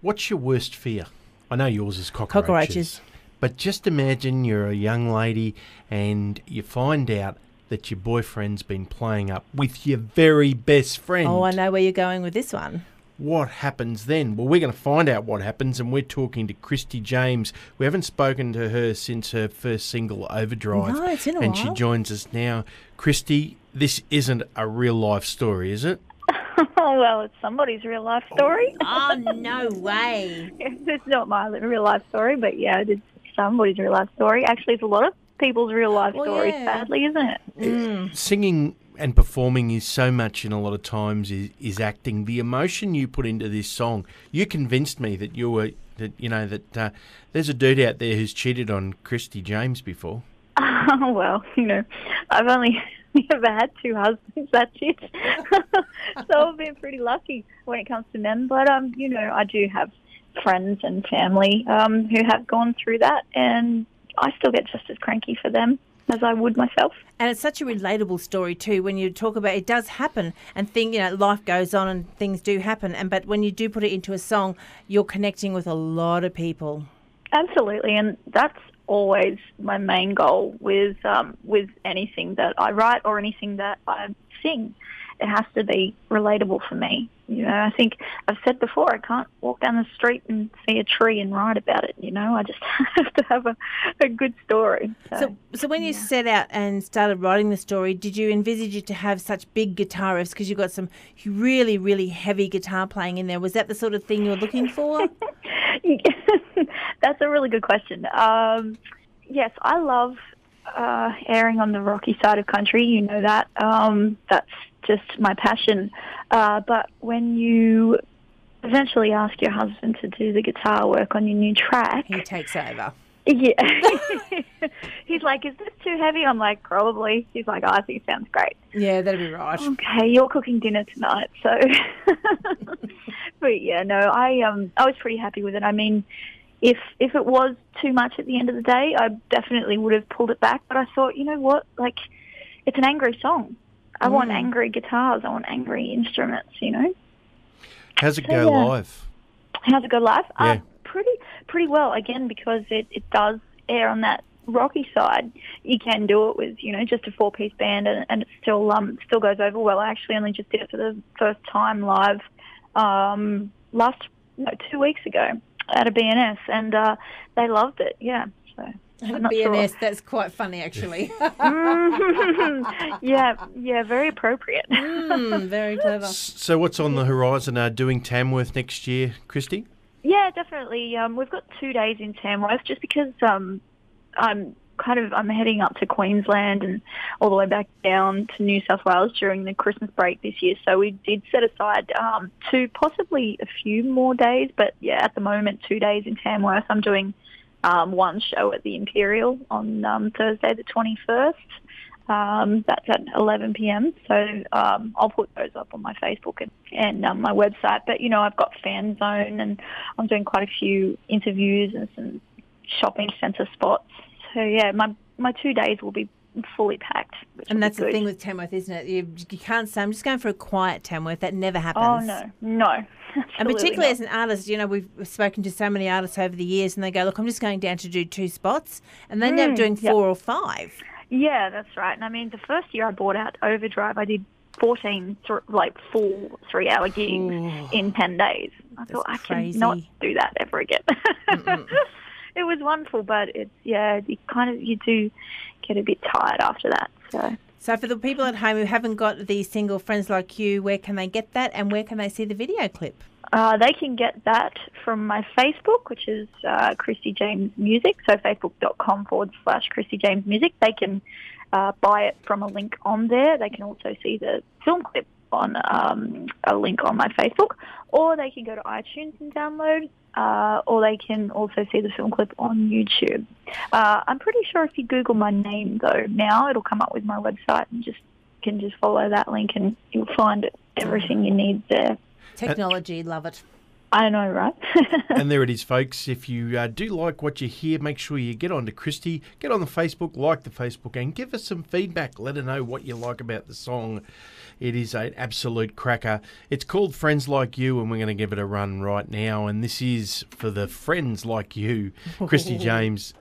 What's your worst fear? I know yours is Cockroaches. But just imagine you're a young lady and you find out that your boyfriend's been playing up with your very best friend. Oh, I know where you're going with this one. What happens then? Well, we're going to find out what happens, and we're talking to Christy James. We haven't spoken to her since her first single, Overdrive. No, it's in a and while. she joins us now. Christy, this isn't a real-life story, is it? Oh, well, it's somebody's real-life story. Oh, no way. It's not my real-life story, but yeah, it's somebody's real-life story. Actually, it's a lot of people's real-life stories, yeah. sadly, isn't it? Singing and performing is so much, and a lot of times is acting. The emotion you put into this song, you convinced me that there's a dude out there who's cheated on Christy James before. Well, I've only ever had two husbands, that's it. So I've been pretty lucky when it comes to men. But, I do have friends and family who have gone through that, and I still get just as cranky for them as I would myself. And it's such a relatable story too when you talk about it does happen and life goes on and things do happen. But when you do put it into a song, you're connecting with a lot of people. Absolutely, and that's always my main goal with anything that I write or anything that I sing. It has to be relatable for me. I think I've said before, I can't walk down the street and see a tree and write about it. I just have to have a good story. So when you set out and started writing the story, did you envisage it to have such big guitar riffs? Because you've got some really, really heavy guitar playing in there. Was that the sort of thing you were looking for? That's a really good question. Yes, I love erring on the rocky side of country. You know that. That's just my passion. But when you eventually ask your husband to do the guitar work on your new track... He takes over. Yeah. He's like, is this too heavy? I'm like, probably. He's like, I think it sounds great. Yeah, that'd be right. Okay, you're cooking dinner tonight, so... But yeah, no, I was pretty happy with it. I mean, if it was too much at the end of the day, I definitely would have pulled it back. But I thought, you know what? Like, it's an angry song. I want angry guitars. I want angry instruments, How's it go live? How's it go live? Yeah. Pretty well, again, because it does air on that rocky side. You can do it with, just a four-piece band and it still goes over well. I actually only just did it for the first time live 2 weeks ago at a BNS, and they loved it, yeah. So BNS, sure. That's quite funny, actually. Yeah, very appropriate. Very clever. So what's on the horizon? Doing Tamworth next year, Christy? Yeah, definitely. We've got 2 days in Tamworth just because I'm heading up to Queensland and all the way back down to New South Wales during the Christmas break this year. So we did set aside possibly a few more days, but yeah, at the moment 2 days in Tamworth. I'm doing one show at the Imperial on Thursday the 21st. That's at 11 p.m. So I'll put those up on my Facebook and my website. But, I've got Fan Zone and I'm doing quite a few interviews and some shopping centre spots. So, yeah, my 2 days will be fully packed. And that's the thing with Tamworth, isn't it? You can't say, I'm just going for a quiet Tamworth. That never happens. Oh, no. And particularly as an artist, we've spoken to so many artists over the years and they go, look, I'm just going down to do 2 spots. And they end up doing 4 or 5. Yeah, that's right. And I mean, the first year I bought out Overdrive, I did 14 full 3-hour gigs in 10 days. I thought I cannot do that ever again. It was wonderful, but it's, you do get a bit tired after that. So for the people at home who haven't got the single Friends Like You, where can they get that and where can they see the video clip? They can get that from my Facebook, which is Christy James Music, so facebook.com/Christy James Music. They can buy it from a link on there. They can also see the film clip on a link on my Facebook, or they can go to iTunes and download, or they can also see the film clip on YouTube. I'm pretty sure if you Google my name, though, now it'll come up with my website and can just follow that link and you'll find everything you need there. Technology, love it. I know, right? And there it is, folks. If you do like what you hear, make sure you get on to Christy, get on the Facebook, like the Facebook, and give us some feedback. Let her know what you like about the song. It is an absolute cracker. It's called Friends Like You, and we're going to give it a run right now. And this is for the friends like you, Christy James.